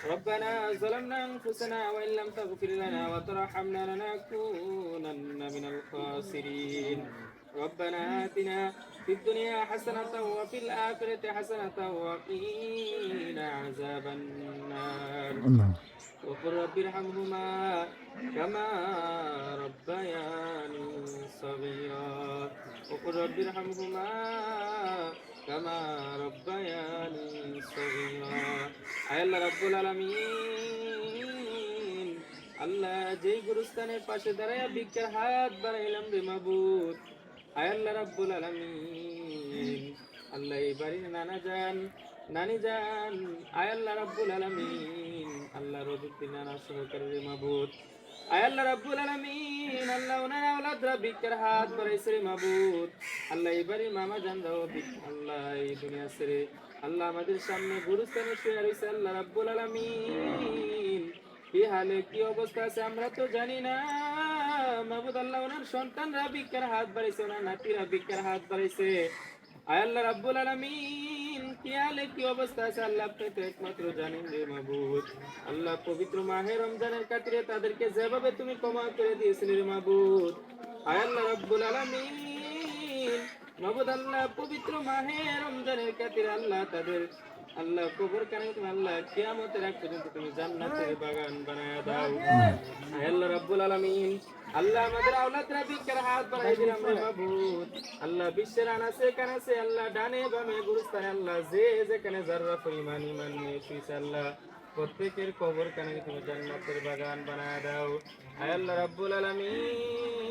ربنا ظلمنا أنفسنا وإن لم تغفر لنا وترحمنا لنكونن من الخاسرين ربنا آتنا في الدنيا حسنة وفي الآخرة حسنة وقنا عذاب النار وقل رب ارحمهما كما ربياني صغيرا وقل رب ارحمهما كما ربياني صغيرا আয় আল্লাহ রাব্বুল আলামিন আল্লাহ যেই গুরুস্থানের পাশে দাঁড়ায়া ভিক্ষার হাত বাড়াইলাম রে মাবুদ আয় আল্লাহ রাব্বুল আলামিন আল্লাহ এই বাড়ির নানি জান আয় আল্লাহ রাব্বুল আলামিন আল্লাহ রজুদ্দিন নানা সহকারী রে মাবুদ আয় আল্লাহ রাব্বুল আলামিন আল্লাহ ওনার আওলাদরা ভিক্ষার হাত বাড়াইছে রে মাবুদ আল্লাহ এই বাড়ির মামা জানরাও আল্লাহ এই দুনিয়া ছেড়ে আল্লাহ আমাদের সামনে গুরুস্থানে শুয়ে রয়েছে আল্লাহ রাব্বুল আলামিন কি হালে কি অবস্থা আছে আমরা তো জানি না মাবুদ আল্লাহ ওনার সন্তানরা ভিক্ষার হাত বাড়াইছে ওনার নাতিরা ভিক্ষার হাত বাড়াইছে আয় আল্লাহ রাব্বুল আলামিন কি হালে কি অবস্থা আছে আল্লাহ আপনি তো একমাত্র জানেন রে মাবুদ আল্লাহ পবিত্র মাহে রমজানের খাতিরে তাদেরকে যেভাবে তুমি ক্ষমা করে দিয়েছিলে রে মাবুদ আয় আল্লাহ রাব্বুল আলামিন মাবুদ আল্লাহ পবিত্র মাহে রমজানের খাতিরে আল্লাহ তাদের আল্লাহ কবর কানে তুমি আল্লাহ কিয়ামতের আগ পর্যন্ত তুমি জান্নাতের বাগান বানায়া দাও আয় আল্লাহ রাব্বুল আলামিন আল্লাহ আমাদের আওলাদরা ভিক্ষার হাত বাড়াই দিলাম রে মাবুদ আল্লাহ বিশ্বের আনাসে কানাসে আল্লাহ ডানে বামে গুরুস্থানে আল্লাহ যে যেখানে যারা পরিমাণ ইমান নিয়ে শুয়েছে আল্লাহ প্রত্যেকের কবর কানে তুমি জান্নাতের বাগান বানায়া দাও আয় আল্লাহ রাব্বুল আলামিন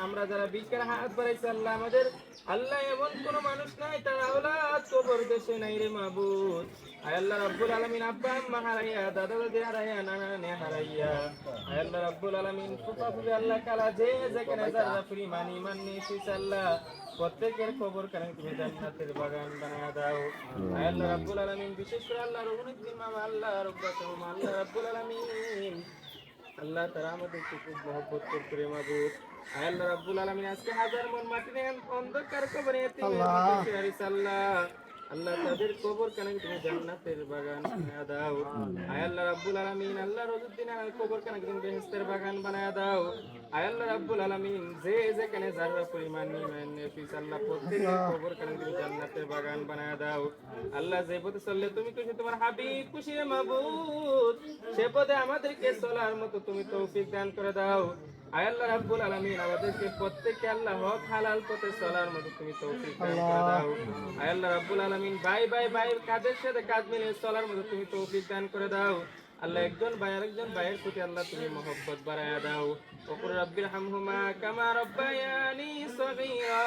আমরা যারা ভিক্ষার হাত বাড়াইছি আল্লাহ আমাদের আল্লাহ এমন কোন মানুষ নাই তার আওলাদ কবর দেশে নাই রে মাবুদ আয় আল্লাহ রাব্বুল আলামিন আব্বা আম্মা হারাইয়া দাদা দাদি হারাইয়া নানা নানি হারাইয়া আয় আল্লাহ রাব্বুল আলামিন ফুফা ফুফি আল্লাহ কালা যে যেখানে যারা পরিমাণ ইমান নিয়ে শুয়েছে আল্লাহ প্রত্যেকের কবর কানে তুমি জান্নাতের বাগান বানায়া দাও আয় আল্লাহ রাব্বুল আলামিন বিশেষ করে আল্লাহ রঘুনুদ্দিন মামা আল্লাহ রব্বাতুল আল্লাহ রাব্বুল আলামিন আল্লাহ তারা আমাদেরকে খুব মহব্বত করতে রে মাবুদ আয় আল্লাহ রাব্বুল আলামিন আজকে হাজার মন মাটি নিয়ে অন্ধকার কবরে আল্লাহ আল্লাহ তাদের কবর কানে তুমি জান্নাতের বাগান বানায়া দাও আয় আল্লাহ রাব্বুল আলামিন আল্লাহ রজুদ্দিন আল কবর কানে তুমি বেহেশতের বাগান বানায়া দাও আয় আল্লাহ রাব্বুল আলামিন যে যেখানে যারা পরিমাণ ইমান নিয়ে আল্লাহ প্রত্যেকের কবর কানে তুমি জান্নাতের বাগান বানায়া দাও আল্লাহ যে পথে চললে তুমি খুশি তোমার হাবিব খুশি মাবুদ সে পথে আমাদেরকে চলার মতো তুমি তৌফিক দান করে দাও আয় আল্লাহ রাব্বুল আলামিন আমাদেরকে প্রত্যেককে আল্লাহ হক হালাল পথে চলার মতো তুমি তৌফিক দান করে দাও আয় আল্লাহ রাব্বুল আলামিন ভাই কাদের সাথে কাজ মিলিয়ে চলার মতো তুমি তৌফিক দান করে দাও আল্লাহ একজন ভাই আরেকজন ভাইয়ের প্রতি আল্লাহ তুমি মহব্বত বাড়ায়া দাও ওকুর রাব্বির হামহুমা কামা রব্বায়ানি সগীরা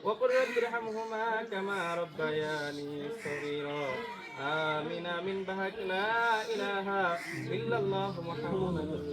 ওকুর রাব্বির হামহুমা কামা রব্বায়ানি সগীরা আমিন আমিন বাহাক লা ইলাহা ইল্লাল্লাহু মুহাম্মাদুর